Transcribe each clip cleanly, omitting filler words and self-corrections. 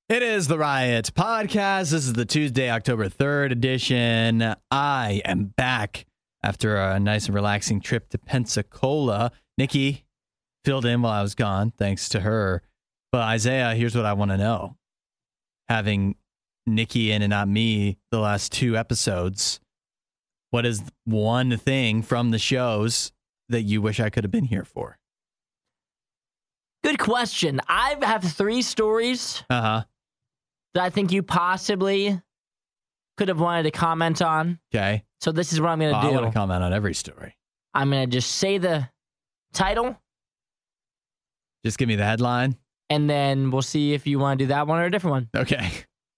It is the Riot Podcast. This is the Tuesday, October 3rd edition. I am back after a nice and relaxing trip to Pensacola. Nikki filled in while I was gone, thanks to her. But Isaiah, here's what I want to know. Having Nikki in and not me the last two episodes, what is one thing from the shows that you wish I could have been here for? Good question. I have three stories that I think you possibly could have wanted to comment on. Okay. So this is what I'm going to do. I want to comment on every story. I'm going to just say the title. Just give me the headline. And then we'll see if you want to do that one or a different one. Okay.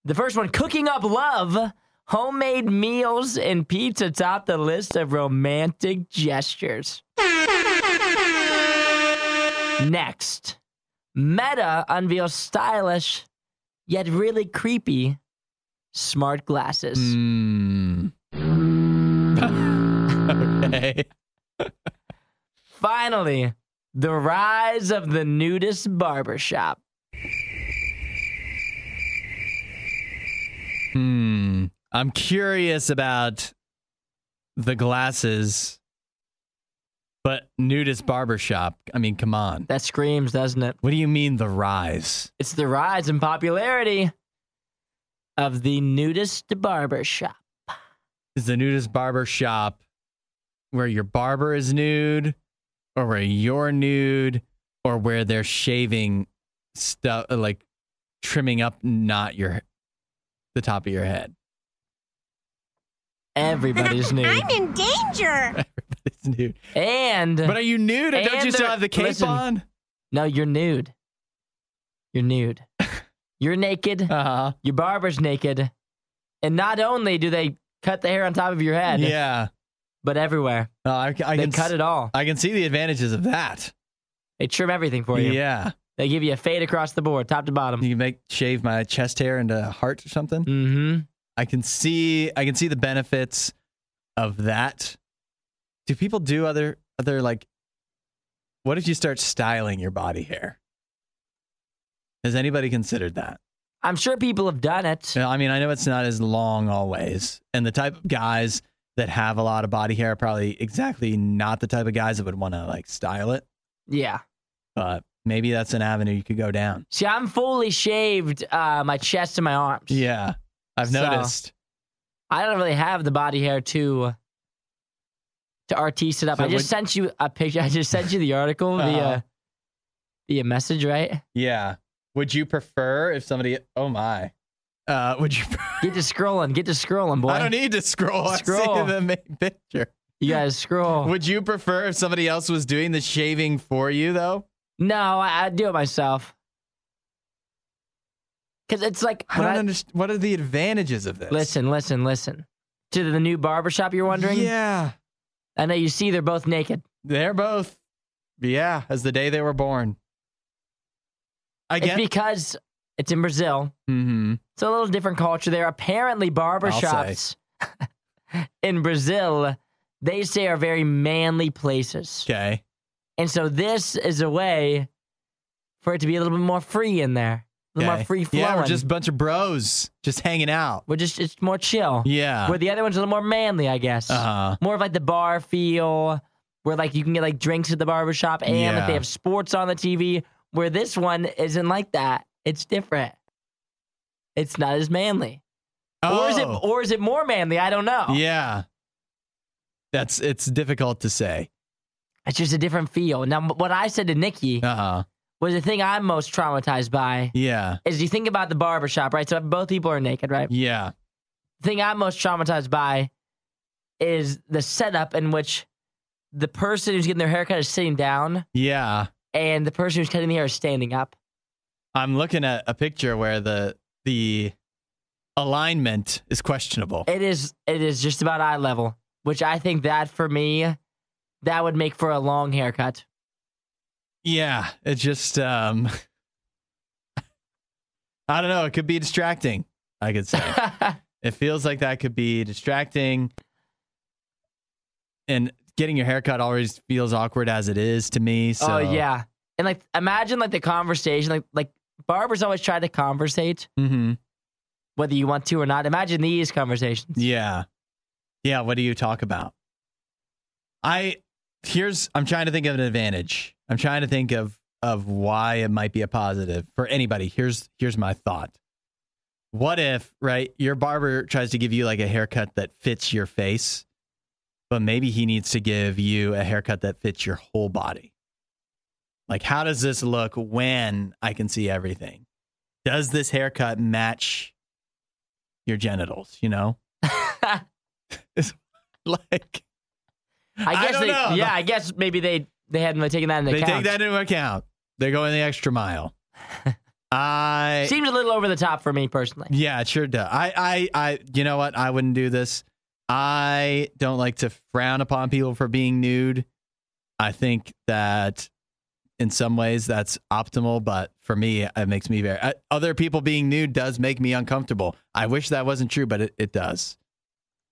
The first one, cooking up love. Homemade meals and pizza top the list of romantic gestures. Next, Meta unveils stylish yet really creepy smart glasses. Okay. Finally, the rise of the nudist barbershop. I'm curious about the glasses, but nudist barbershop. I mean, come on. That screams, doesn't it? What do you mean the rise? It's the rise in popularity of the nudist barbershop. Is the nudist barbershop where your barber is nude, or where you're nude, or where they're shaving stuff, like trimming up not the top of your head? Everybody's nude. I'm in danger. Everybody's nude. But are you nude, or don't you still have the cape on? No, you're nude. You're nude. You're naked. Your barber's naked. And not only do they cut the hair on top of your head, Yeah. but everywhere. I They can cut it all. I can see the advantages of that. They trim everything for you. Yeah. They give you a fade across the board, top to bottom. You can shave my chest hair into a heart or something. Mm-hmm. I can see the benefits of that. Do people do other like, what if you start styling your body hair? Has anybody considered that? I'm sure people have done it. I mean, I know it's not as long always. And the type of guys that have a lot of body hair are probably exactly not the type of guys that would want to like style it. Yeah. But maybe that's an avenue you could go down. See, I'm fully shaved my chest and my arms. Yeah. I've noticed. I don't really have the body hair to artiste it up. So I just sent you a picture. I just sent you the article via message, right? Yeah. Would you prefer if somebody? Oh my. Would you? Get to scrolling, boy. I don't need to scroll. Scroll. I see the main picture. You guys scroll. Would you prefer if somebody else was doing the shaving for you, though? No, I do it myself. Because it's like... I don't understand. What are the advantages of this? Listen. To the new barbershop, you're wondering? Yeah. I know you see they're both naked. They're both, yeah, as the day they were born. It's because it's in Brazil. Mm-hmm. It's a little different culture there. Apparently, barbershops in Brazil, they say are very manly places. Okay. And so this is a way for it to be a little bit more free in there. A little more free flowing. Yeah, we're just a bunch of bros just hanging out. It's more chill. Yeah. Where the other one's a little more manly, I guess. More of like the bar feel, where like you can get like drinks at the barbershop and like they have sports on the TV, where this one isn't like that. It's different. It's not as manly. Oh. Or is it more manly? I don't know. Yeah. It's difficult to say. It's just a different feel. Now, what I said to Nikki was the thing I'm most traumatized by. Yeah. Is you think about the barbershop, right? So both people are naked, right? Yeah. The thing I'm most traumatized by is the setup in which the person who's getting their haircut is sitting down. Yeah. And the person who's cutting the hair is standing up. I'm looking at a picture where the alignment is questionable. It is just about eye level, which I think that for me, that would make for a long haircut. Yeah, it's just I don't know, it could be distracting, I could say. It feels like that could be distracting. And getting your haircut always feels awkward as it is to me. So Oh yeah. And like imagine like the conversation, like barbers always try to conversate, Mm-hmm. whether you want to or not. Imagine these conversations. Yeah. Yeah, what do you talk about? I'm trying to think of an advantage. I'm trying to think of why it might be a positive for anybody. Here's my thought. What if, right, your barber tries to give you like a haircut that fits your face, but maybe he needs to give you a haircut that fits your whole body? Like, how does this look when I can see everything? Does this haircut match your genitals, you know? It's like, I don't know. Yeah, I guess maybe they hadn't taken that into account. They take that into account. They're going the extra mile. Seems a little over the top for me personally. Yeah, it sure does. I you know what? I wouldn't do this. I don't like to frown upon people for being nude. I think that in some ways that's optimal, but for me, it makes me other people being nude does make me uncomfortable. I wish that wasn't true, but it does.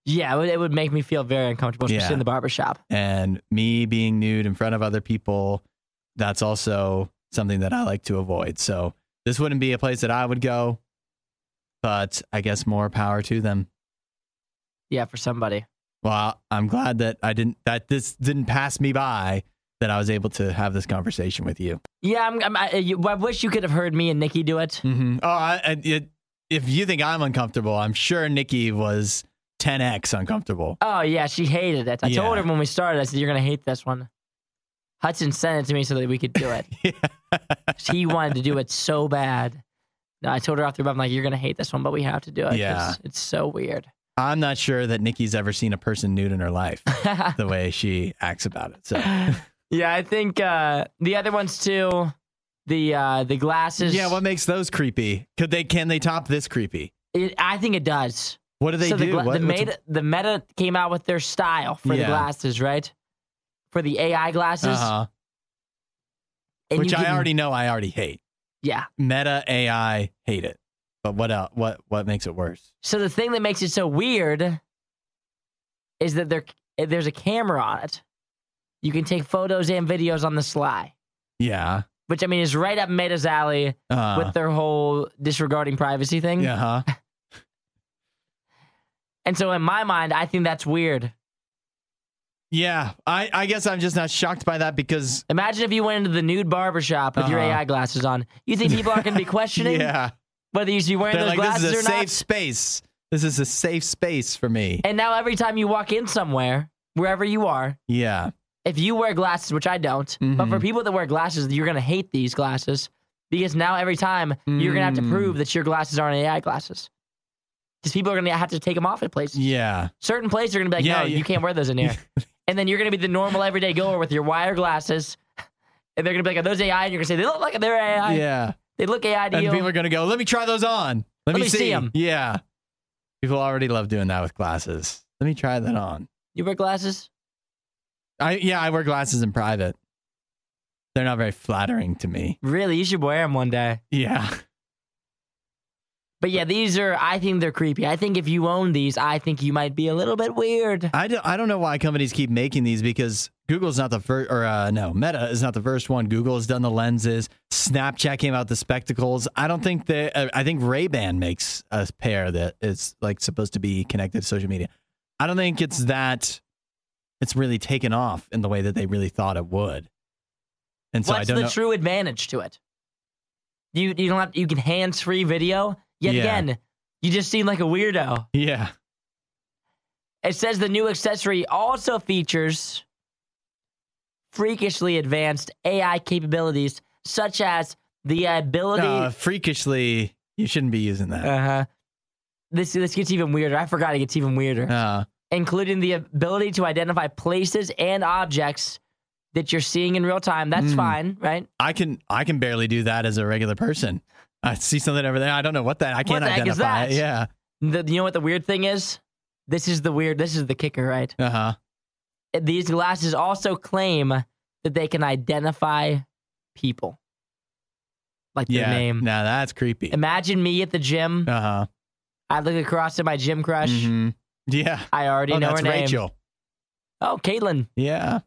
Yeah, it would make me feel very uncomfortable, especially in the barbershop. And me being nude in front of other people, that's also something that I like to avoid. So this wouldn't be a place that I would go, but I guess more power to them. Yeah, for somebody. Well, I'm glad that this didn't pass me by, that I was able to have this conversation with you. Yeah, I wish you could have heard me and Nikki do it. Mm-hmm. Oh, if you think I'm uncomfortable, I'm sure Nikki was 10x uncomfortable. Oh, yeah, she hated it. I told her when we started, I said, you're going to hate this one. Hudson sent it to me so that we could do it. He wanted to do it so bad. No, I told her after, I'm like, you're going to hate this one, but we have to do it. Yeah. It's so weird. I'm not sure that Nikki's ever seen a person nude in her life, the way she acts about it. So, yeah, I think the other ones too, the glasses. Yeah, what makes those creepy? Can they top this creepy? I think it does. What do they do? The Meta came out with their style for the glasses, right? For the AI glasses. Uh-huh. Which I already hate. Yeah. Meta AI, hate it. But what else? What makes it worse? So the thing that makes it so weird is that there's a camera on it. You can take photos and videos on the sly. Yeah. Which, I mean, is right up Meta's alley with their whole disregarding privacy thing. Yeah. And so in my mind, I think that's weird. Yeah. I guess I'm just not shocked by that because... Imagine if you went into the nude barbershop with your AI glasses on. You think people aren't going to be questioning whether you should be wearing those glasses or not? This is a safe space. This is a safe space for me. And now every time you walk in somewhere, wherever you are... Yeah. If you wear glasses, which I don't, but for people that wear glasses, you're going to hate these glasses because now every time you're going to have to prove that your glasses aren't AI glasses. Because people are going to have to take them off at places. Yeah. Certain places are going to be like, no, you can't wear those in here. And then you're going to be the normal everyday goer with your wire glasses. And they're going to be like, are those AI? And you're going to say, they look like they're AI. Yeah. They look AI to you. And people are going to go, let me try those on. Let me see them. Yeah. People already love doing that with glasses. Let me try that on. You wear glasses? I wear glasses in private. They're not very flattering to me. Really? You should wear them one day. Yeah. But yeah, I think they're creepy. I think if you own these, I think you might be a little bit weird. I don't know why companies keep making these because Google's not the first, Meta is not the first one. Google has done the lenses. Snapchat came out with the spectacles. I think Ray-Ban makes a pair that is like supposed to be connected to social media. I don't think it's really taken off in the way that they really thought it would. And so what's the true advantage to it? You can hands-free video. Yet again, you just seem like a weirdo. Yeah. It says the new accessory also features freakishly advanced AI capabilities, such as the ability... freakishly, you shouldn't be using that. Uh-huh. This gets even weirder. I forgot it gets even weirder. Including the ability to identify places and objects that you're seeing in real time. That's fine, right? I can barely do that as a regular person. I see something over there. I don't know what that. I can't identify it. Yeah. You know what the weird thing is? This is the kicker, right? Uh-huh. These glasses also claim that they can identify people. Like their name. Now that's creepy. Imagine me at the gym. Uh-huh. I look across at my gym crush. Mm-hmm. Yeah. I already know her name. Rachel. Oh, Caitlin. Yeah.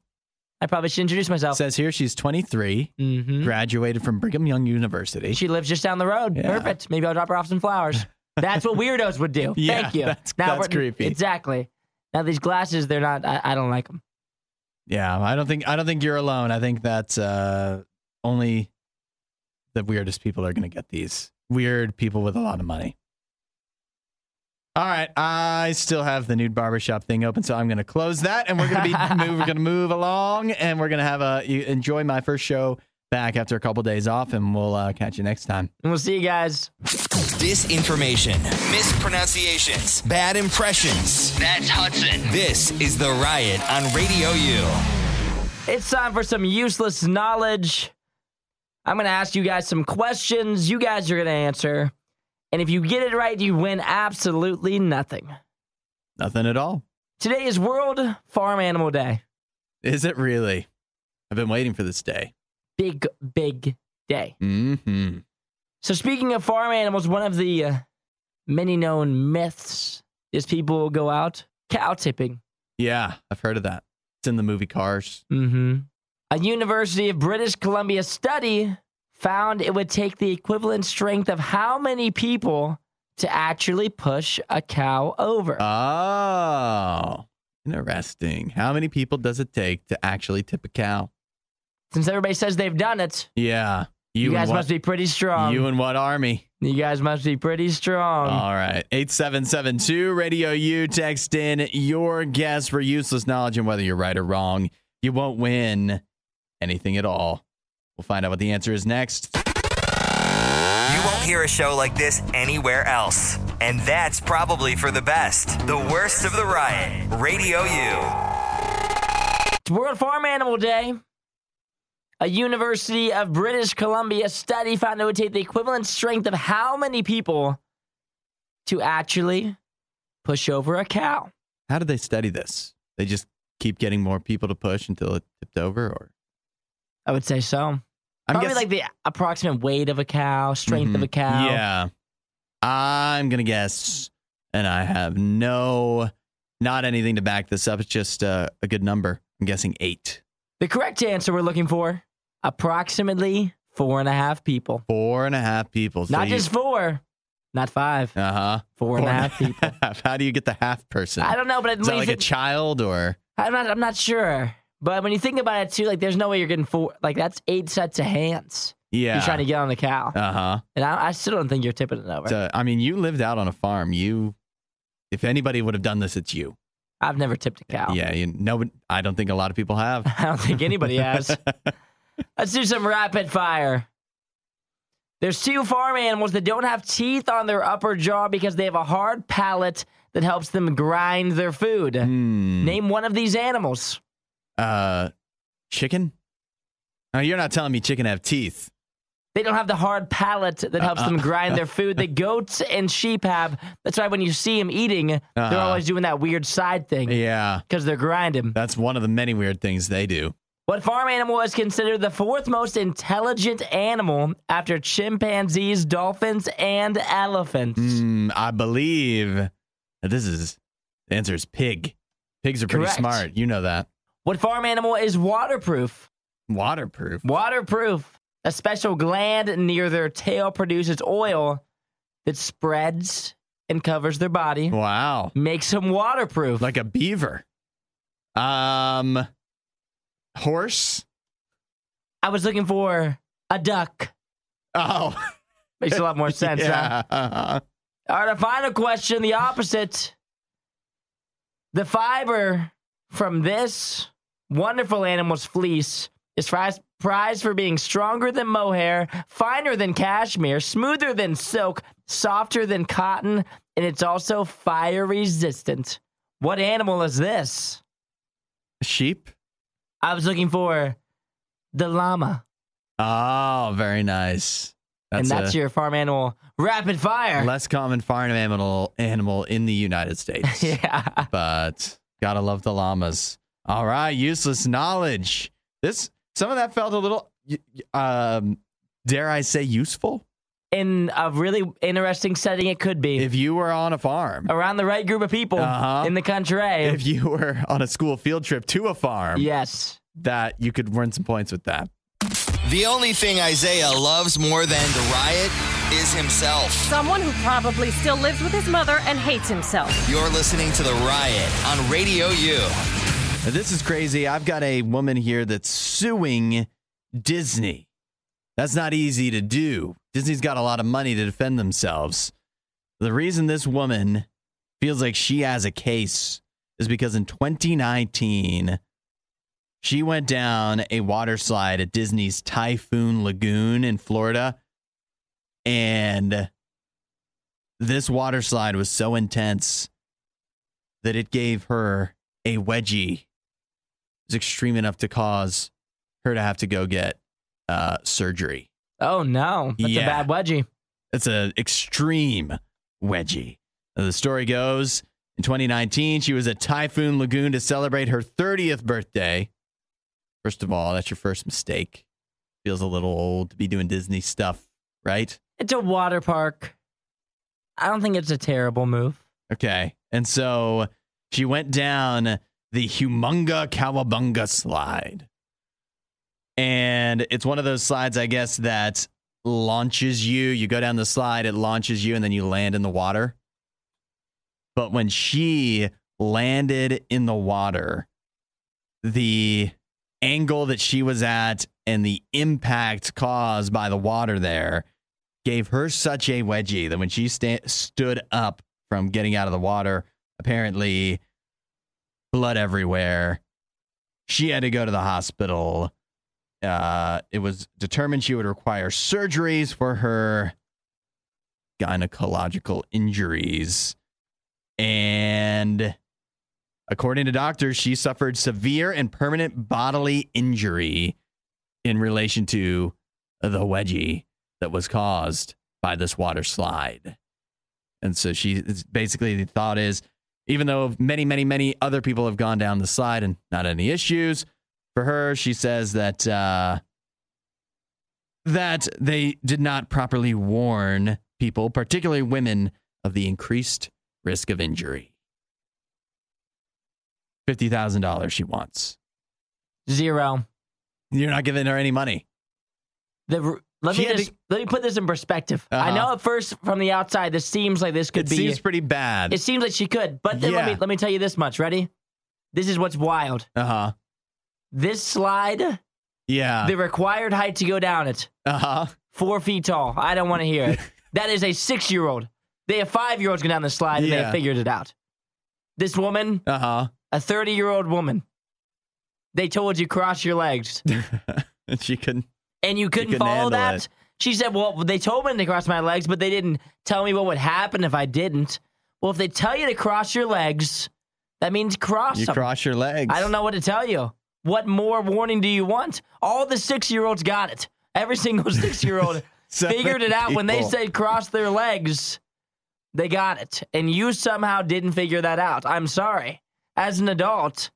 I probably should introduce myself. Says here she's 23, graduated from Brigham Young University. She lives just down the road. Yeah. Perfect. Maybe I'll drop her off some flowers. That's what weirdos would do. Yeah, Thank you. That's creepy. Exactly. Now these glasses, they're not. I don't like them. Yeah, I don't think you're alone. I think that's only the weirdest people are going to get these. Weird people with a lot of money. All right, I still have the nude barbershop thing open, so I'm going to close that, and we're going to move along, and we're going to enjoy my first show back after a couple days off, and we'll catch you next time. And we'll see you guys. Disinformation, mispronunciations, bad impressions. That's Hudson. This is The Riot on RadioU. It's time for some useless knowledge. I'm going to ask you guys some questions. You guys are going to answer. And if you get it right, you win absolutely nothing. Nothing at all. Today is World Farm Animal Day. Is it really? I've been waiting for this day. Big day. Mm-hmm. So speaking of farm animals, one of the many known myths is people go out cow tipping. Yeah, I've heard of that. It's in the movie Cars. Mm-hmm. A University of British Columbia study found it would take the equivalent strength of how many people to actually push a cow over. Oh, interesting. How many people does it take to actually tip a cow? Since everybody says they've done it. Yeah. You guys must be pretty strong. You and what army? You guys must be pretty strong. All right. 8772 Radio U. Text in your guess for useless knowledge, and whether you're right or wrong, you won't win anything at all. We'll find out what the answer is next. You won't hear a show like this anywhere else. And that's probably for the best. The Worst of the Riot. Radio U. It's World Farm Animal Day. A University of British Columbia study found it would take the equivalent strength of how many people to actually push over a cow. How did they study this? They just keep getting more people to push until it tipped over, or? I would say so. Probably like the approximate weight of a cow, strength of a cow. Yeah. I'm going to guess, and I have not anything to back this up. It's just a good number. I'm guessing 8. The correct answer we're looking for, approximately 4.5 people. 4.5 people. So not just 4, not 5. 4.5 people. How do you get the half person? I don't know, but is that like a child, or? I'm not sure. But when you think about it, too, like, there's no way you're getting 4. Like, that's 8 sets of hands. Yeah. You're trying to get on the cow. And I still don't think you're tipping it over. So, I mean, you lived out on a farm. If anybody would have done this, it's you. I've never tipped a cow. Yeah. I don't think a lot of people have. I don't think anybody has. Let's do some rapid fire. There's 2 farm animals that don't have teeth on their upper jaw because they have a hard palate that helps them grind their food. Name one of these animals. Chicken? No, you're not telling me chicken have teeth. They don't have the hard palate that helps them grind their food. The goats and sheep have. That's why when you see them eating, they're always doing that weird side thing. Yeah. Because they're grinding. That's one of the many weird things they do. What farm animal is considered the 4th most intelligent animal after chimpanzees, dolphins, and elephants? I believe the answer is pig. Pigs are pretty smart. You know that. What farm animal is waterproof? Waterproof? Waterproof. A special gland near their tail produces oil that spreads and covers their body. Wow. Makes them waterproof. Like a beaver. Horse? I was looking for a duck. Oh. Makes a lot more sense, yeah. Huh? All right, a final question, the opposite. The fiber from this wonderful animal's fleece is prized for being stronger than mohair, finer than cashmere, smoother than silk, softer than cotton, and it's also fire resistant. What animal is this? A sheep? I was looking for the llama. Oh, very nice. That's your farm animal rapid fire. Less common farm animal in the United States. Yeah. But gotta love the llamas. All right, useless knowledge. Some of that felt a little, dare I say, useful? In a really interesting setting, it could be. If you were on a farm. Around the right group of people in the country. If you were on a school field trip to a farm. Yes. that you could win some points with that. The only thing Isaiah loves more than the riot is himself. Someone who probably still lives with his mother and hates himself. You're listening to The Riot on Radio U. Now, this is crazy. I've got a woman here that's suing Disney. That's not easy to do. Disney's got a lot of money to defend themselves. The reason this woman feels like she has a case is because in 2019, she went down a water slide at Disney's Typhoon Lagoon in Florida. And this water slide was so intense that it gave her a wedgie. It was extreme enough to cause her to have to go get surgery. Oh, no. That's a bad wedgie. It's an extreme wedgie. Now, the story goes, in 2019, she was at Typhoon Lagoon to celebrate her 30th birthday. First of all, that's your first mistake. Feels a little old to be doing Disney stuff, right? It's a water park. I don't think it's a terrible move. Okay. And so she went down the Humunga Cowabunga slide. And it's one of those slides, I guess, that launches you. You go down the slide, it launches you, and then you land in the water. But when she landed in the water, the angle that she was at and the impact caused by the water there gave her such a wedgie that when she stood up from getting out of the water, apparently blood everywhere. She had to go to the hospital. It was determined she would require surgeries for her gynecological injuries. And according to doctors, she suffered severe and permanent bodily injury in relation to the wedgie that was caused by this water slide. And so basically the thought is, even though many, many, many other people have gone down the slide and not any issues, for her, she says that that they did not properly warn people, particularly women, of the increased risk of injury. $50,000 she wants. Zero. You're not giving her any money. Let me put this in perspective. I know at first from the outside, this seems like this could be. It seems pretty bad. It seems like she could, but then let me tell you this much. Ready? This is what's wild. This slide. Yeah. The required height to go down it. 4 feet tall. I don't want to hear it. That is a 6-year-old. They have 5-year-olds go down the slide and they figured it out. This woman, a 30-year-old woman. They told you cross your legs. And she couldn't. And you couldn't follow that? It. She said, well, they told me to cross my legs, but they didn't tell me what would happen if I didn't. Well, if they tell you to cross your legs, that means cross them. You cross your legs. I don't know what to tell you. What more warning do you want? All the 6-year-olds got it. Every single 6-year-old figured it out when they said cross their legs. They got it. And you somehow didn't figure that out. I'm sorry. As an adult,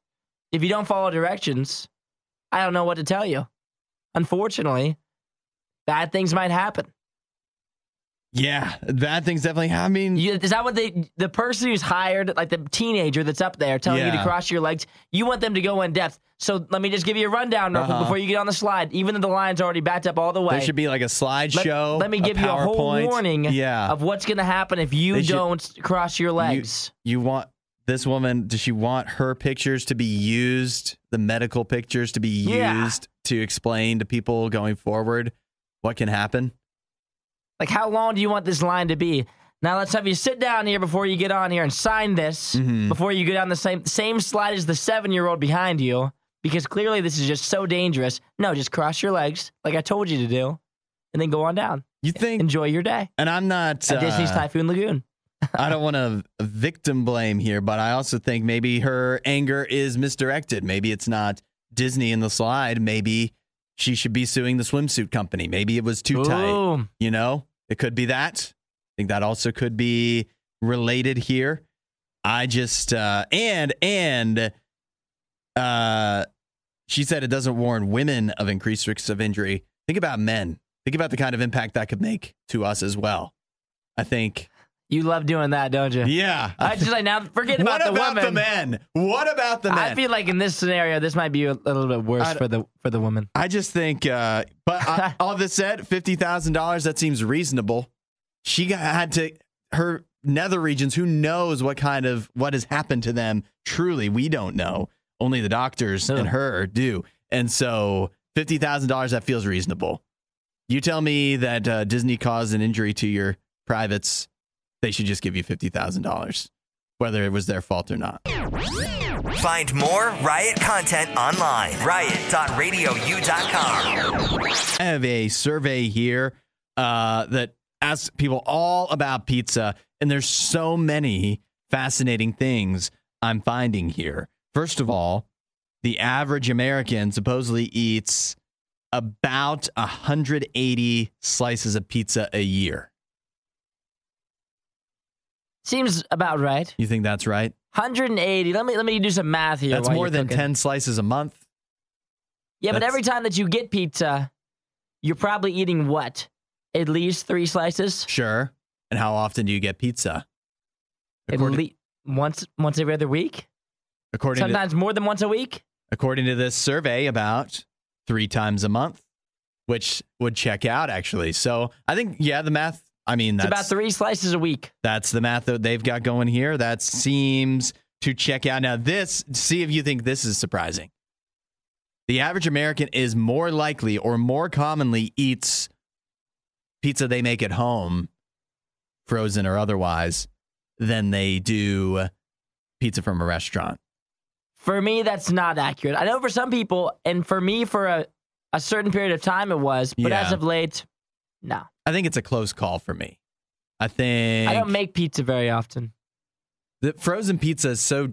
if you don't follow directions, I don't know what to tell you. Unfortunately, bad things might happen. Yeah, bad things definitely happen. I mean, is that what the person who's hired, like the teenager that's up there telling you to cross your legs, you want them to go in depth. So let me just give you a rundown before you get on the slide, even though the line's already backed up all the way. There should be like a slideshow. Let me give you a whole warning of what's going to happen if you don't cross your legs. You want this woman, does she want her pictures to be used, the medical pictures to be used to explain to people going forward what can happen? Like, how long do you want this line to be? Now, let's have you sit down here before you get on here and sign this before you go down the same slide as the 7-year-old behind you, because clearly this is just so dangerous. No, just cross your legs like I told you to do, and then go on down. You think? Enjoy your day. And I'm not... At Disney's Typhoon Lagoon. I don't want to victim blame here, but I also think maybe her anger is misdirected. Maybe it's not Disney in the slide. Maybe she should be suing the swimsuit company. Maybe it was too tight. You know, it could be that. I think that also could be related here. I just and she said it doesn't warn women of increased risks of injury. Think about men. Think about the kind of impact that could make to us as well. I think You love doing that, don't you? Yeah. I just now forget about the women. What about the men? What about the men? I feel like in this scenario, this might be a little bit worse for the women. I just think, but all this said, $50,000, that seems reasonable. She had to, her nether regions, who knows what has happened to them? Truly, we don't know. Only the doctors and her do. And so $50,000, that feels reasonable. You tell me that Disney caused an injury to your privates, they should just give you $50,000, whether it was their fault or not. Find more Riot content online. riot.radiou.com. I have a survey here that asks people all about pizza, and there's so many fascinating things I'm finding here. First of all, the average American supposedly eats about 180 slices of pizza a year. Seems about right. You think that's right? 180. Let me do some math here. That's more than 10 slices a month. Yeah, but every time that you get pizza, you're probably eating what? At least 3 slices? Sure. And how often do you get pizza? Once every other week? Sometimes more than once a week? According to this survey, about 3 times a month, which would check out, actually. So I think, the math, it's about 3 slices a week. That's the math that they've got going here. That seems to check out. Now, see if you think this is surprising. The average American is more likely or more commonly eats pizza they make at home, frozen or otherwise, than they do pizza from a restaurant. For me, that's not accurate. I know for some people, and for me, for a certain period of time it was, but as of late, no. I think it's a close call for me. I don't make pizza very often. The frozen pizza is so,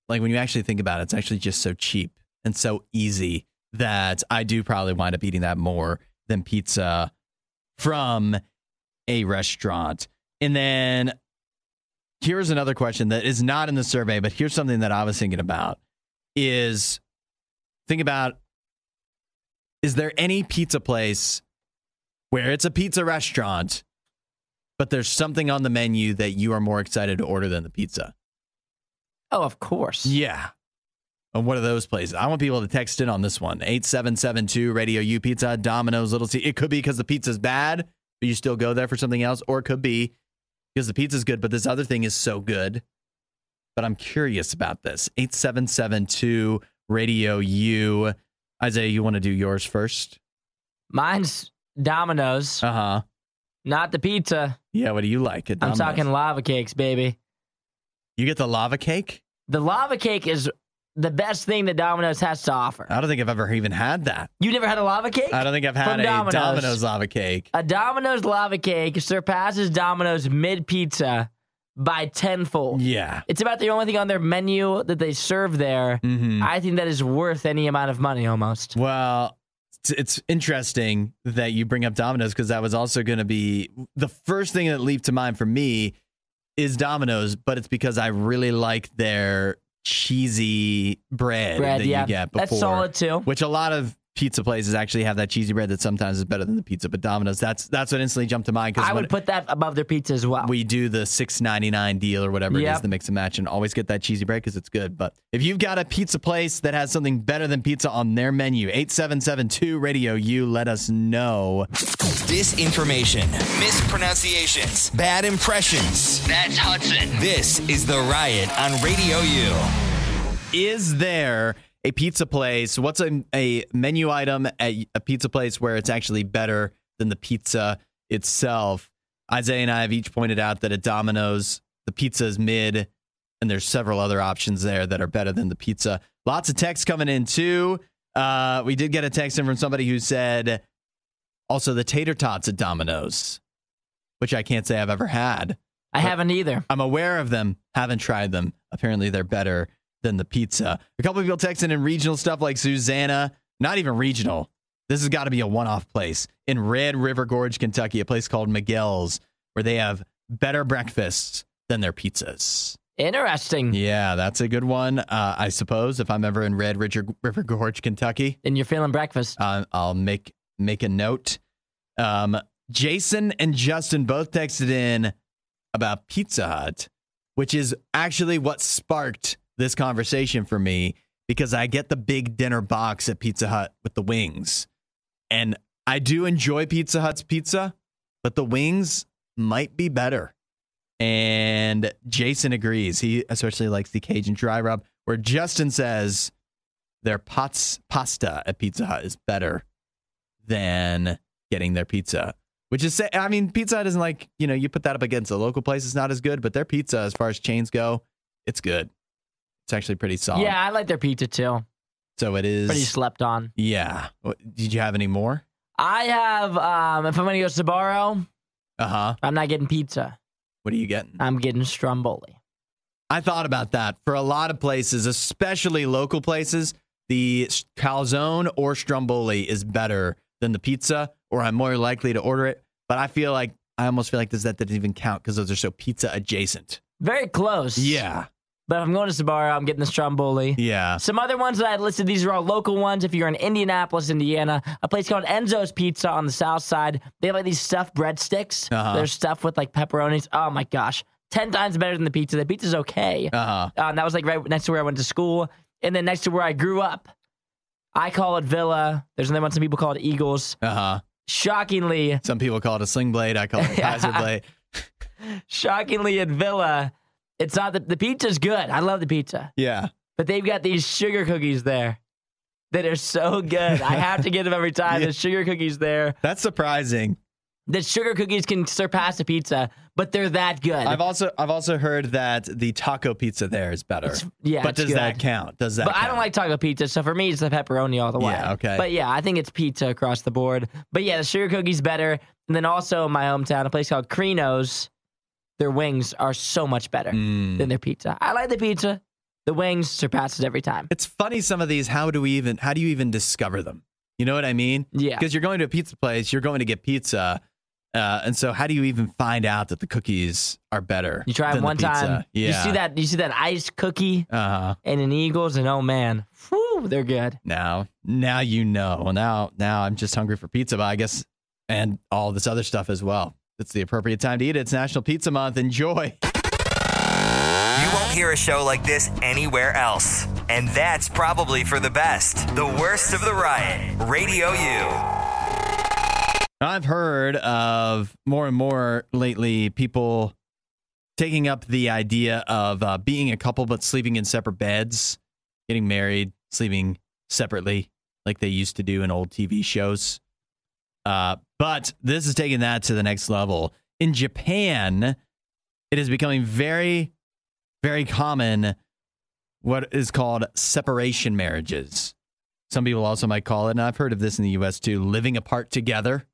when you actually think about it, it's actually just so cheap and so easy that I do probably wind up eating that more than pizza from a restaurant. And then here's another question that is not in the survey, but here's something that I was thinking about is there any pizza place where it's a pizza restaurant, but there's something on the menu that you are more excited to order than the pizza? Oh, of course. Yeah. And what are those places? I want people to text in on this one. 8772 RadioU Pizza, Domino's, Little C. It could be because the pizza's bad, but you still go there for something else. Or it could be because the pizza's good, but this other thing is so good. But I'm curious about this. 8772 RadioU. Isaiah, you want to do yours first? Mine's Domino's. Uh-huh. Not the pizza. Yeah, what do you like at Domino's? I'm talking lava cakes, baby. You get the lava cake? The lava cake is the best thing that Domino's has to offer. I don't think I've ever even had that. You never had a lava cake? I don't think I've had a Domino's lava cake. A Domino's lava cake surpasses Domino's mid-pizza by tenfold. Yeah. It's about the only thing on their menu that they serve there. Mm-hmm. I think that is worth any amount of money almost. Well, it's interesting that you bring up Domino's because that was also going to be the first thing that leaped to mind for me is Domino's, but it's because I really like their cheesy bread that you get before. That's solid too. Which a lot of pizza places actually have that cheesy bread that sometimes is better than the pizza, but Domino's, that's what instantly jumped to mind. I would put that above their pizza as well. We do the $6.99 deal or whatever it is, the mix and match, and always get that cheesy bread because it's good. But if you've got a pizza place that has something better than pizza on their menu, 8772 RadioU, let us know. Disinformation, mispronunciations, bad impressions. That's Hudson. This is The Riot on RadioU. Is there a pizza place? What's a menu item at a pizza place where it's actually better than the pizza itself? Isaiah and I have each pointed out that at Domino's, the pizza is mid, and there's several other options there that are better than the pizza. Lots of texts coming in, too. We did get a text in from somebody who said, also the tater tots at Domino's, which I can't say I've ever had. I haven't either. I'm aware of them, haven't tried them. Apparently, they're better than the pizza. A couple of people texting in regional stuff like Susanna, not even regional. This has got to be a one-off place in Red River Gorge, Kentucky, a place called Miguel's, where they have better breakfasts than their pizzas. Interesting. Yeah, that's a good one. I suppose if I'm ever in Red River Gorge, Kentucky, and you're feeling breakfast, I'll make a note. Jason and Justin both texted in about Pizza Hut, which is actually what sparked this conversation for me, because I get the big dinner box at Pizza Hut with the wings. And I do enjoy Pizza Hut's pizza, but the wings might be better. And Jason agrees. He especially likes the Cajun dry rub, where Justin says their pasta at Pizza Hut is better than getting their pizza. Which is, I mean, Pizza Hut isn't like, you put that up against a local place, it's not as good, but their pizza, as far as chains go, it's good. It's actually pretty solid. Yeah, I like their pizza too. So it is pretty slept on. Yeah. Did you have any more? I have, if I'm going to go Sbarro, I'm not getting pizza. What are you getting? I'm getting Stromboli. I thought about that. For a lot of places, especially local places, the calzone or Stromboli is better than the pizza, or I'm more likely to order it. But I almost feel like that doesn't even count because those are so pizza adjacent. Very close. Yeah. But if I'm going to Sbarro, I'm getting the Stromboli. Yeah. Some other ones that I listed, these are all local ones. If you're in Indianapolis, Indiana, a place called Enzo's Pizza on the south side, they have like these stuffed breadsticks. They're stuffed with like pepperonis. Oh my gosh. 10 times better than the pizza. The pizza's okay. That was like right next to where I went to school. And then next to where I grew up. I call it Villa. There's another one. Some people call it Eagles. Shockingly. Some people call it a sling blade. I call it a Kaiser blade. Shockingly at Villa, it's not the pizza's good. I love the pizza. Yeah. But they've got these sugar cookies there that are so good. I have to get them every time. The sugar cookies there. That's surprising. The sugar cookies can surpass a pizza, but they're that good. I've also heard that the taco pizza there is better. But does that count? But I don't like taco pizza, so for me it's the pepperoni all the way. Yeah, okay. But yeah, I think it's pizza across the board. But yeah, the sugar cookie's better. And then also in my hometown, a place called Crino's, their wings are so much better than their pizza. I like the pizza. The wings surpasses every time. It's funny, some of these, how do you even discover them? You know what I mean? Yeah. Because you're going to a pizza place, you're going to get pizza. And so how do you even find out that the cookies are better? You try them one time. Yeah. You see that iced cookie and an Eagles, and oh man, whew, they're good. Now you know. Now I'm just hungry for pizza, but I guess, and all this other stuff as well. It's the appropriate time to eat it. It's National Pizza Month. Enjoy. You won't hear a show like this anywhere else. And that's probably for the best. The Worst of the Riot. Radio U. I've heard of more and more lately people taking up the idea of being a couple but sleeping in separate beds, getting married, sleeping separately like they used to do in old TV shows. But this is taking that to the next level. In Japan, it is becoming very, very common what is called separation marriages. Some people also might call it, and I've heard of this in the U.S. too, living apart together.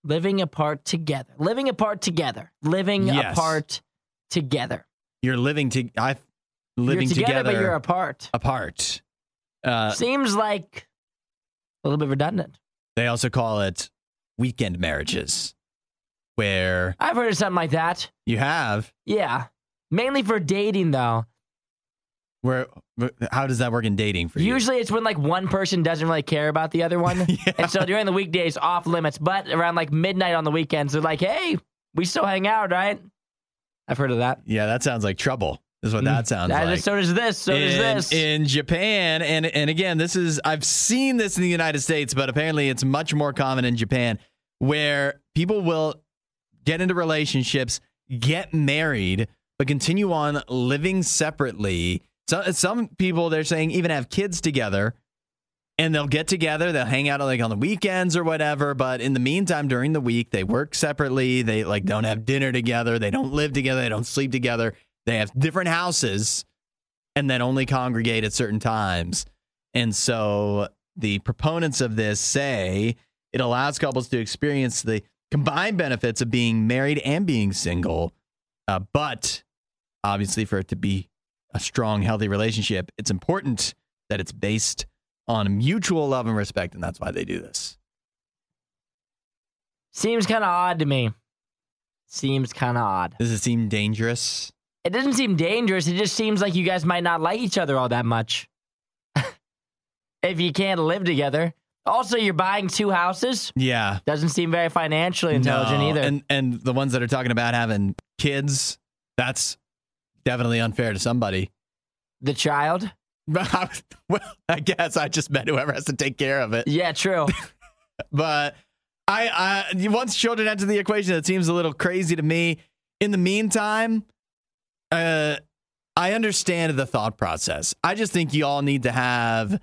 Living apart together. Living apart together. Living apart together. You're living together, but you're apart. Apart. Seems like a little bit redundant. They also call it weekend marriages, where I've heard of something like that. You have? Yeah. Mainly for dating, though. How does that work in dating for you? Usually it's when like one person doesn't really care about the other one. And so during the weekdays, off limits. But around like midnight on the weekends, they're like, hey, we still hang out, right? I've heard of that. Yeah, that sounds like trouble. Is what that sounds like. So does this. In Japan, and again, I've seen this in the United States, but apparently it's much more common in Japan, where people will get into relationships, get married, but continue on living separately. So some people, they're saying, even have kids together, and they'll get together, they'll hang out like on the weekends or whatever, but in the meantime, during the week, they work separately, they like don't have dinner together, they don't live together, they don't sleep together. They have different houses and then only congregate at certain times. And so the proponents of this say it allows couples to experience the combined benefits of being married and being single. But obviously, for it to be a strong, healthy relationship, it's important that it's based on mutual love and respect. And that's why they do this. Seems kind of odd to me. Does it seem dangerous? It doesn't seem dangerous. It just seems like you guys might not like each other all that much. If you can't live together. Also, you're buying 2 houses. Yeah. Doesn't seem very financially intelligent either. And the ones that are talking about having kids, that's definitely unfair to somebody. The child? Well, I guess I just meant whoever has to take care of it. Yeah, true. But once children enter the equation, it seems a little crazy to me. In the meantime, I understand the thought process. I just think you all need to have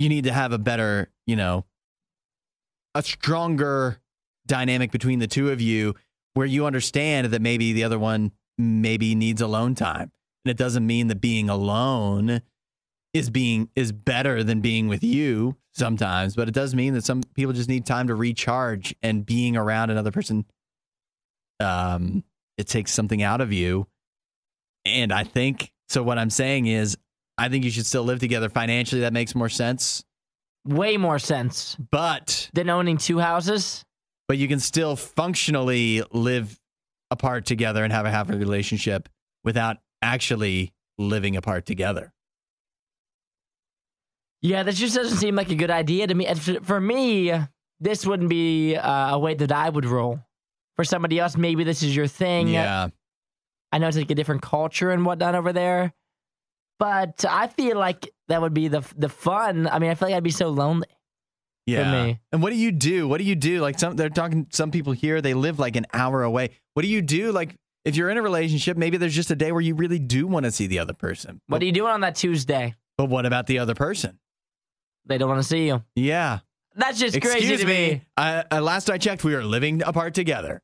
a better, a stronger dynamic between the two of you where you understand that maybe the other one maybe needs alone time. And it doesn't mean that being alone is better than being with you sometimes, but it does mean that some people just need time to recharge, and being around another person, it takes something out of you. And I think, so what I'm saying is, I think you should still live together. Financially, that makes more sense. Way more sense. Than owning 2 houses? But you can still functionally live apart together and have a happy relationship without actually living apart together. Yeah, that just doesn't seem like a good idea to me. For me, this wouldn't be a way that I would roll. For somebody else, maybe this is your thing. Yeah. I know it's like a different culture and whatnot over there, but I feel like that would be the fun. I mean, I feel like I'd be so lonely. Yeah. For me. And what do you do? Like some people here, they live like an hour away. What do you do? Like, if you're in a relationship, maybe there's just a day where you really do want to see the other person. What are you doing on that Tuesday? But what about the other person? They don't want to see you. Yeah. That's just crazy to me. Last I checked, we were living apart together.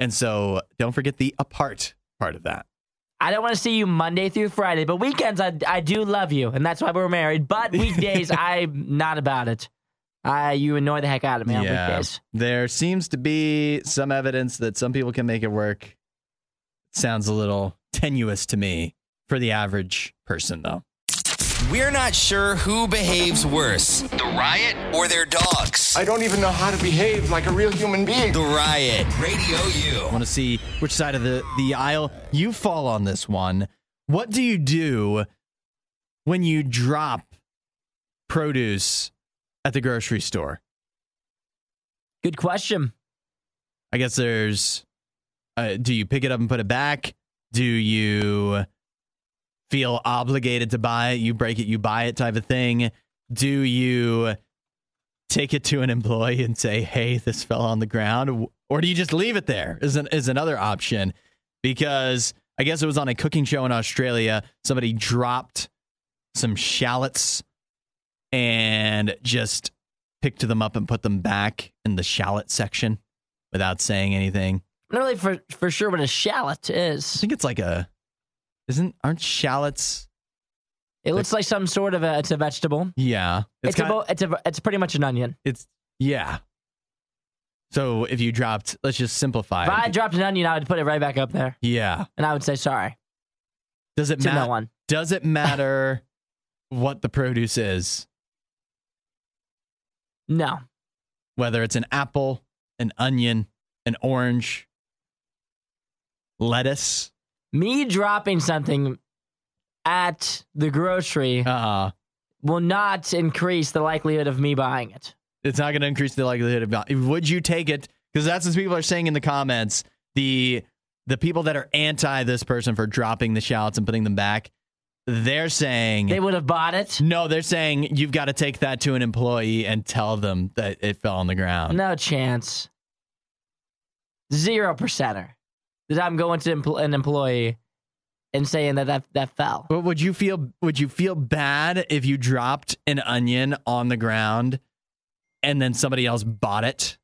And so don't forget the apart part of that. I don't want to see you Monday through Friday, but weekends, I do love you, and that's why we're married. But weekdays, I'm not about it. You annoy the heck out of me on weekdays. There seems to be some evidence that some people can make it work. Sounds a little tenuous to me for the average person, though. We're not sure who behaves worse, the Riot or their dogs. I don't even know how to behave like a real human being. The Riot, RadioU. I want to see which side of the aisle you fall on this one. What do you do when you drop produce at the grocery store? Good question. I guess there's, do you pick it up and put it back? Do you feel obligated to buy it? You break it, you buy it type of thing? Do you take it to an employee and say, hey, this fell on the ground? Or do you just leave it there is another option? Because I guess it was on a cooking show in Australia. Somebody dropped some shallots and just picked them up and put them back in the shallot section without saying anything. Not really for sure what a shallot is. I think it's like aren't shallots? It looks like some sort of it's a vegetable. Yeah. It's pretty much an onion. Yeah. So if you dropped, let's just simplify. If I dropped an onion, I would put it right back up there. Yeah. And I would say sorry. Does it matter? No one. Does it matter what the produce is? No. Whether it's an apple, an onion, an orange, lettuce. Me dropping something at the grocery will not increase the likelihood of me buying it. It's not going to increase the likelihood of buying. Would you take it? Because that's what people are saying in the comments. The people that are anti this person for dropping the shallots and putting them back, they're saying they would have bought it. No, they're saying you've got to take that to an employee and tell them that it fell on the ground. No chance. 0%er that I'm going to an employee and saying that fell. But would you feel bad if you dropped an onion on the ground and then somebody else bought it?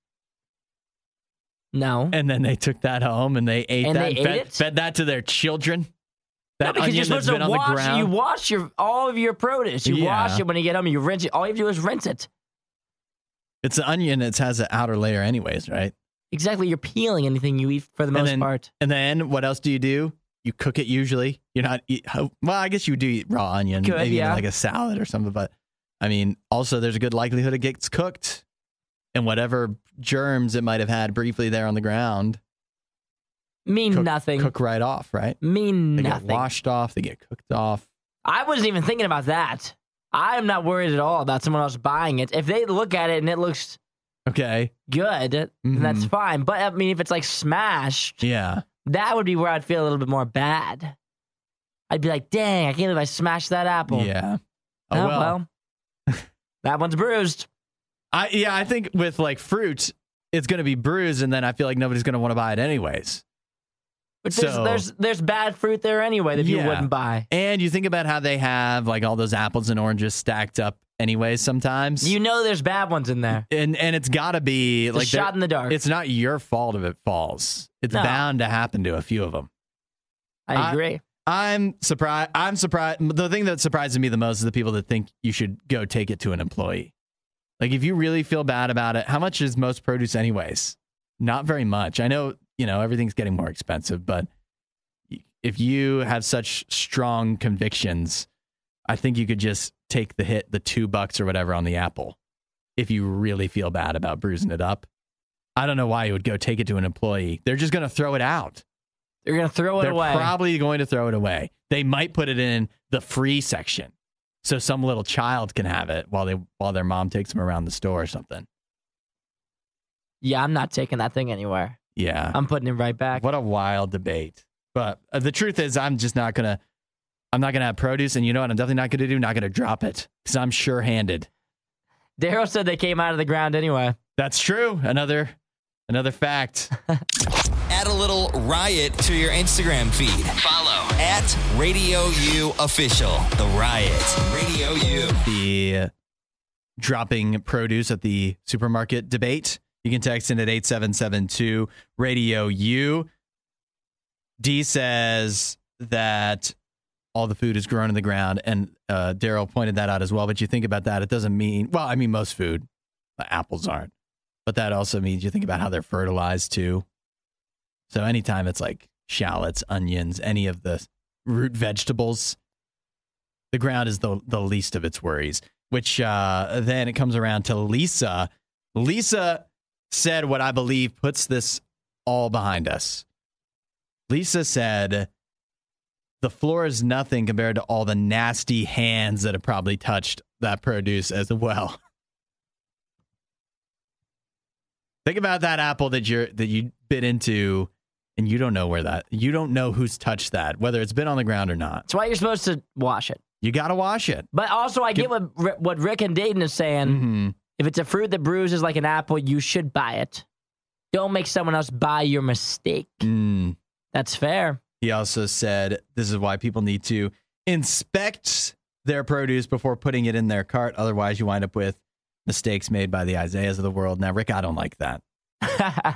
No. And then they took that home and they ate fed that to their children? No, because you're supposed to wash. You wash all of your produce. You wash it when you get home. You rinse it. All you have to do is rinse it. It's an onion. It has an outer layer, anyways, right? Exactly. You're peeling anything you eat for the most part. And then what else do? You cook it usually. You're not well, I guess you do eat raw onion, maybe in like a salad or something. But I mean, also there's a good likelihood it gets cooked, and whatever germs it might have had briefly there on the ground. Nothing. Cook right off, right? Nothing. They get washed off. They get cooked off. I wasn't even thinking about that. I'm not worried at all about someone else buying it. If they look at it and it looks good, then that's fine. But I mean, if it's like smashed, that would be where I'd feel a little bit more bad. I'd be like, dang, I can't believe I smashed that apple. Yeah. Oh, well. That one's bruised. I think with like fruit, it's going to be bruised, and then I feel like nobody's going to want to buy it anyways. But there's bad fruit there anyway that you wouldn't buy. And you think about how they have like all those apples and oranges stacked up anyways sometimes. You know there's bad ones in there. And it's got to be it's like a shot in the dark. It's not your fault if it falls. It's bound to happen to a few of them. I agree. I'm surprised. The thing that surprises me the most is the people that think you should go take it to an employee. Like, if you really feel bad about it, how much is most produce anyways? Not very much. I know, everything's getting more expensive, but if you have such strong convictions, I think you could just take the hit, the $2 or whatever on the apple, if you really feel bad about bruising it up. I don't know why you would go take it to an employee. They're just going to throw it out. They're going to throw it away. They're probably going to throw it away. They might put it in the free section so some little child can have it while their mom takes them around the store or something. Yeah, I'm not taking that thing anywhere. Yeah. I'm putting it right back. What a wild debate. But the truth is, I'm not going to have produce, and you know what I'm definitely not going to do? Not going to drop it, because I'm sure-handed. Daryl said they came out of the ground anyway. That's true. Another fact. Add a little riot to your Instagram feed. Follow @RadioU Official. The Riot. Radio U. The dropping produce at the supermarket debate. You can text in at 8772 Radio U. D says that all the food is grown in the ground, and Daryl pointed that out as well. But you think about that, it doesn't mean, well, I mean, most food, apples aren't. But that also means you think about how they're fertilized too. So anytime it's like shallots, onions, any of the root vegetables, the ground is the least of its worries. Which then it comes around to Lisa. Lisa said what I believe puts this all behind us. Lisa said, the floor is nothing compared to all the nasty hands that have probably touched that produce as well. Think about that apple that you bit into, and you don't know who's touched that, whether it's been on the ground or not. That's why you're supposed to wash it. You got to wash it. But also, I get what Rick and Dayton is saying. Mm-hmm. If it's a fruit that bruises like an apple, you should buy it. Don't make someone else buy your mistake. That's fair. He also said this is why people need to inspect their produce before putting it in their cart. Otherwise, you wind up with mistakes made by the Isaiahs of the world. Now, Rick, I don't like that.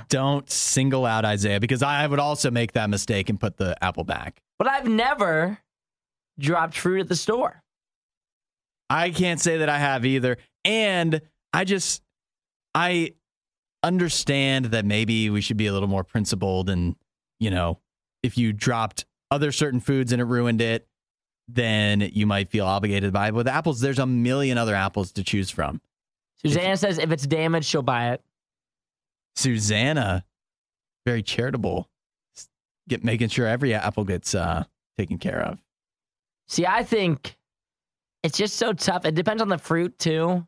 Don't single out Isaiah, because I would also make that mistake and put the apple back. But I've never dropped fruit at the store. I can't say that I have either. And I understand that maybe we should be a little more principled, and, if you dropped other certain foods and it ruined it, then you might feel obligated to buy it. With apples, there's a million other apples to choose from. Susanna says if it's damaged, she'll buy it. Susanna, very charitable, making sure every apple gets taken care of. See, I think it's just so tough. It depends on the fruit, too.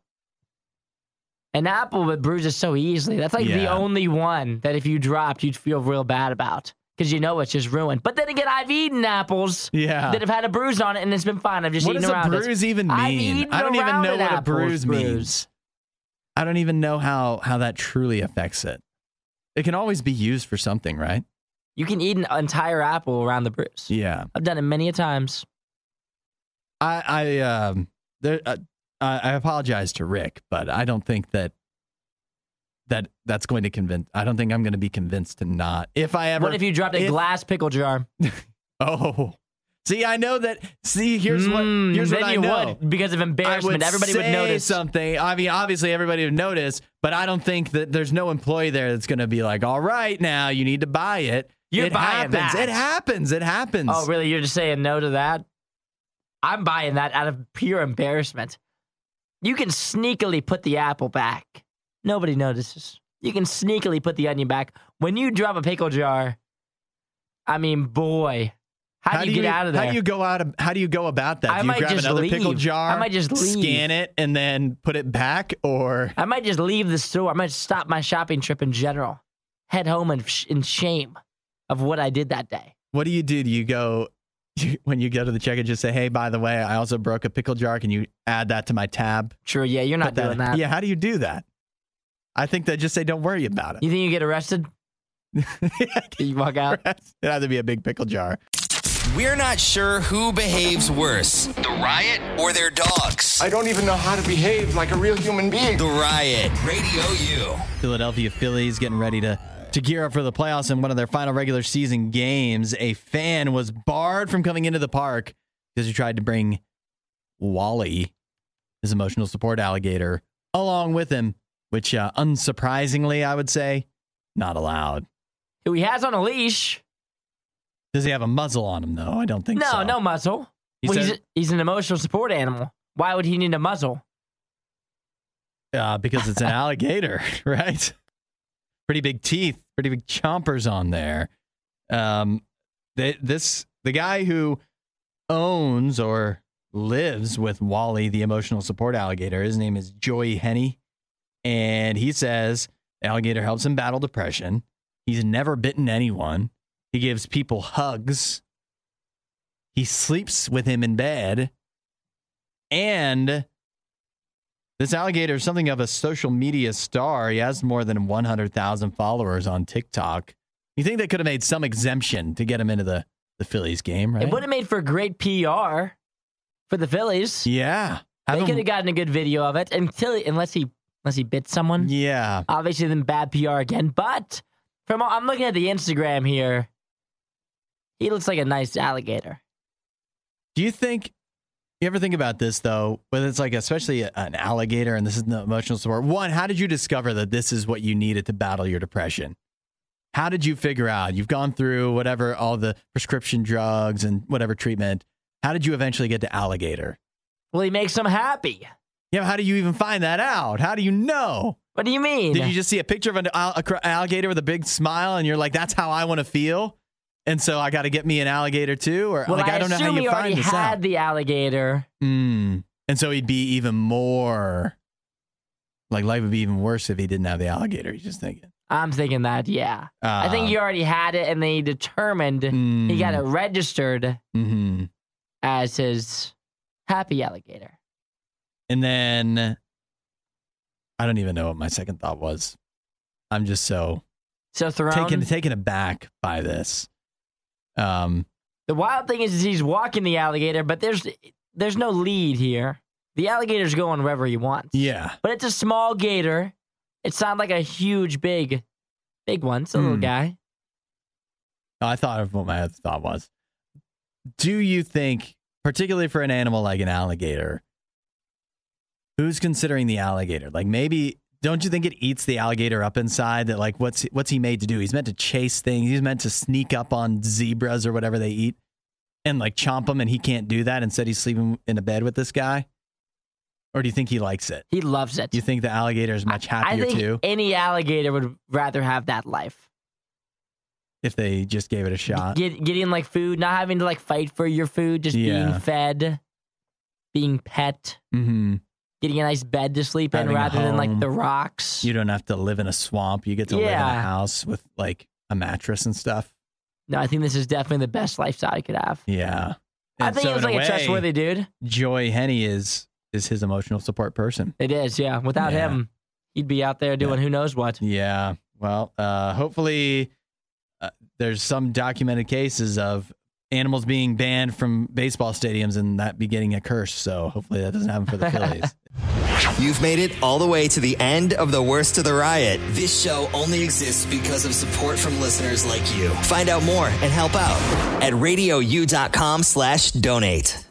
An apple that bruises so easily. That's like the only one that if you dropped, you'd feel real bad about, because it's just ruined. But then again, I've eaten apples that have had a bruise on it, and it's been fine. I've just eaten around it. What does a bruise even mean? I don't even know what a bruise means. I don't even know how that truly affects it. It can always be used for something, right? You can eat an entire apple around the bruise. Yeah. I've done it many a times. I apologize to Rick, but I don't think that's going to convince. I don't think I'm going to be convinced to not. What if you dropped a glass pickle jar? Oh, see, I know that. See, here's what I know. Would, because of embarrassment, everybody would notice something. I mean, obviously, everybody would notice, but I don't think that there's no employee there that's going to be like, "All right, now you need to buy it." You're buying that. It happens. It happens. Oh, really? You're just saying no to that? I'm buying that out of pure embarrassment. You can sneakily put the apple back. Nobody notices. You can sneakily put the onion back. When you drop a pickle jar, I mean, boy, How do you get out of there? How do you go about that? Do you grab another pickle jar? I might just leave. Scan it and then put it back, or I might just leave the store. I might stop my shopping trip in general. Head home in shame of what I did that day. What do? Do you go when you go to the checkout? Just say, "Hey, by the way, I also broke a pickle jar. Can you add that to my tab?" Sure. Yeah, you're not doing that. Yeah. How do you do that? I think they just say, "Don't worry about it." You think you get arrested? You walk out. It'd have to be a big pickle jar. We're not sure who behaves worse, the Riot or their dogs. I don't even know how to behave like a real human being. The Riot, Radio U. Philadelphia Phillies getting ready to gear up for the playoffs in one of their final regular season games. A fan was barred from coming into the park because he tried to bring Wally, his emotional support alligator, along with him, which unsurprisingly, I would say, not allowed. Who he has on a leash. Does he have a muzzle on him, though? I don't think so. No muzzle. He's an emotional support animal. Why would he need a muzzle? Because it's an alligator, right? Pretty big teeth, pretty big chompers on there. The guy who owns or lives with Wally, the emotional support alligator, his name is Joy Henney, and he says the alligator helps him battle depression. He's never bitten anyone. He gives people hugs. He sleeps with him in bed. And this alligator is something of a social media star. He has more than 100,000 followers on TikTok. You think they could have made some exemption to get him into the Phillies game, right? It would have made for great PR for the Phillies. Yeah. They could have gotten a good video of it unless he bit someone. Yeah. Obviously, then bad PR again. But I'm looking at the Instagram here. He looks like a nice alligator. Do you ever think about this, though, whether it's like especially an alligator and this is the emotional support? One, how did you discover that this is what you needed to battle your depression? How did you figure out? You've gone through whatever, all the prescription drugs and whatever treatment. How did you eventually get to alligator? Well, he makes them happy. Yeah, how do you even find that out? How do you know? What do you mean? Did you just see a picture of an alligator with a big smile and you're like, that's how I want to feel? And so I got to get me an alligator too? Or well, I don't know how you find this out. He had the alligator. And so he'd be even more, like life would be even worse if he didn't have the alligator. He's just thinking. I'm thinking that, yeah. I think he already had it and they determined he got it registered as his happy alligator. And then I don't even know what my second thought was. I'm just so thrown. taken aback by this. The wild thing is he's walking the alligator, but there's no lead here. The alligator's going wherever he wants. Yeah. But it's a small gator. It's not like a huge, big one. It's a little guy. I thought of what my other thought was. Do you think, particularly for an animal like an alligator, who's considering the alligator? Like maybe, don't you think it eats the alligator up inside? That like, what's he made to do? He's meant to chase things. He's meant to sneak up on zebras or whatever they eat and like chomp them, and he can't do that. Instead, he's sleeping in a bed with this guy. Or do you think he likes it? He loves it. Do you think the alligator is much happier I think too? Any alligator would rather have that life. If they just gave it a shot. Getting like food, not having to like fight for your food, just being fed, being pet, getting a nice bed to sleep in rather than like the rocks. You don't have to live in a swamp. You get to live in a house with like a mattress and stuff. No, I think this is definitely the best lifestyle you could have. Yeah. I think it's like a trustworthy dude. Joy Henney is his emotional support person. It is, yeah. Without him, he'd be out there doing who knows what. Yeah. Well, hopefully there's some documented cases of animals being banned from baseball stadiums and that be getting a curse. So hopefully that doesn't happen for the Phillies. You've made it all the way to the end of the Worst of the Riot. This show only exists because of support from listeners like you. Find out more and help out at RadioU.com/donate.